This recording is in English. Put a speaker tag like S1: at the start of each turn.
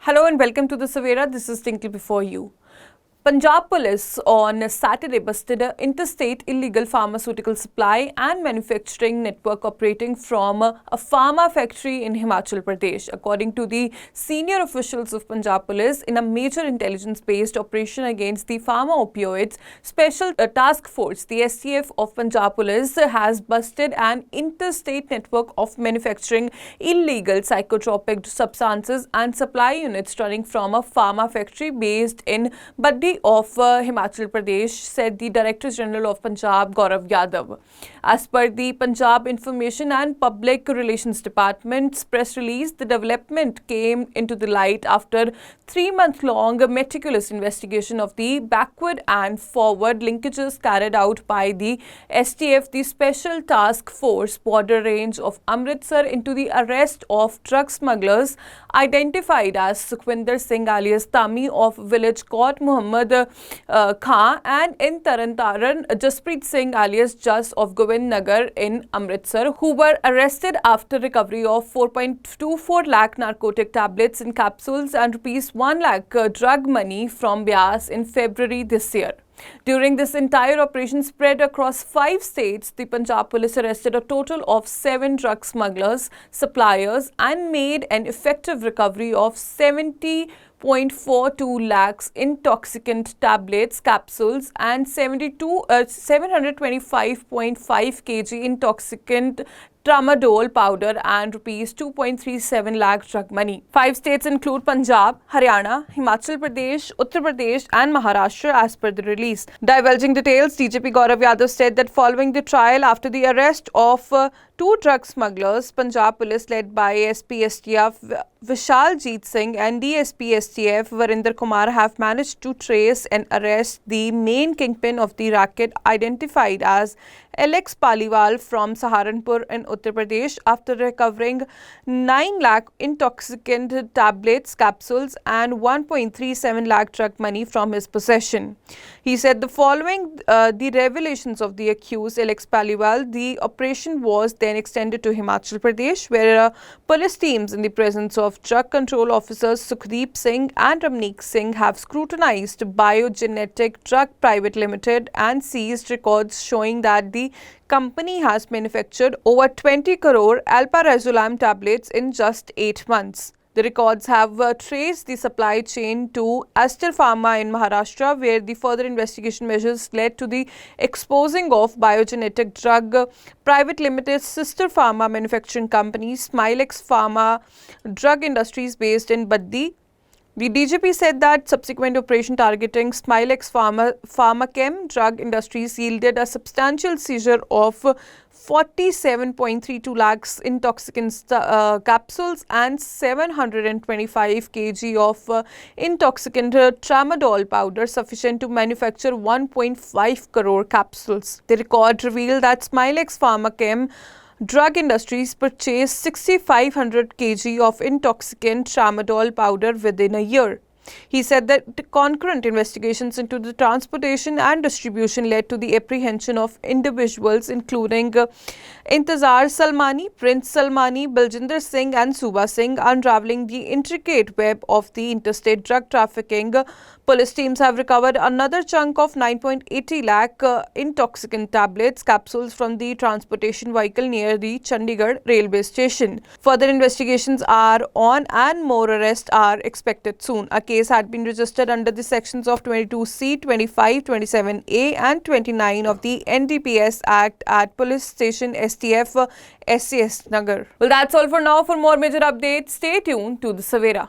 S1: Hello and welcome to the Savera. This is Tinkle before you. Punjab Police on Saturday busted an interstate illegal pharmaceutical supply and manufacturing network operating from a pharma factory in Himachal Pradesh. According to the senior officials of Punjab Police, in a major intelligence-based operation against the pharma opioids, Special Task Force, the STF of Punjab Police, has busted an interstate network of manufacturing illegal psychotropic substances and supply units running from a pharma factory based in Baddi of Himachal Pradesh, said the Director General of Punjab, Gaurav Yadav. As per the Punjab Information and Public Relations Department's press release, the development came into the light after 3-month-long meticulous investigation of the backward and forward linkages carried out by the STF, the Special Task Force Border Range of Amritsar, into the arrest of drug smugglers identified as Sukhwinder Singh alias Tami of village Kot Muhammad Khan, and in Taran Jaspreet Singh alias Jas of Govind Nagar in Amritsar, who were arrested after recovery of 4.24 lakh narcotic tablets in capsules and rupees 1 lakh drug money from Bias in February this year. During this entire operation spread across 5 states, the Punjab Police arrested a total of 7 drug smugglers, suppliers, and made an effective recovery of 70.42 lakhs intoxicant tablets, capsules, and 725.5 kg intoxicant tramadol powder and rupees 2.37 lakh drug money. 5 states include Punjab, Haryana, Himachal Pradesh, Uttar Pradesh and Maharashtra as per the release. Divulging details, DGP Gaurav Yadav said that following the trial after the arrest of 2 drug smugglers, Punjab Police led by SP STF Vishaljeet Singh and DSP STF Varinder Kumar have managed to trace and arrest the main kingpin of the racket, identified as Alex Paliwal from Saharanpur in Uttar Pradesh, after recovering 9 lakh intoxicant tablets, capsules and 1.37 lakh drug money from his possession. He said the following the revelations of the accused Alex Paliwal, the operation was then extended to Himachal Pradesh, where police teams in the presence of drug control officers Sukhdeep Singh and Ramneek Singh have scrutinized Biogenetic Drug Private Limited and seized records showing that the company has manufactured over 20 crore alprazolam tablets in just 8 months. The records have traced the supply chain to Aster Pharma in Maharashtra, where the further investigation measures led to the exposing of Biogenetic Drug Private Limited's sister pharma manufacturing company, Smilex Pharma Drug Industries, based in Baddi. The DGP said that subsequent operation targeting Smilex Pharmachem Drug Industries yielded a substantial seizure of 47.32 lakhs intoxicant capsules and 725 kg of intoxicant tramadol powder sufficient to manufacture 1.5 crore capsules. The record revealed that Smilex Pharmachem Drug Industries purchased 6,500 kg of intoxicant tramadol powder within a year. He said that concurrent investigations into the transportation and distribution led to the apprehension of individuals including Intazar Salmani, Prince Salmani, Baljinder Singh and Suba Singh, unraveling the intricate web of the interstate drug trafficking. Police teams have recovered another chunk of 9.80 lakh intoxicant tablets, capsules from the transportation vehicle near the Chandigarh railway station. Further investigations are on and more arrests are expected soon. A case had been registered under the sections of 22C, 25, 27A and 29 of the NDPS Act at Police Station STF SCS Nagar. Well, that's all for now. For more major updates, stay tuned to the Savera.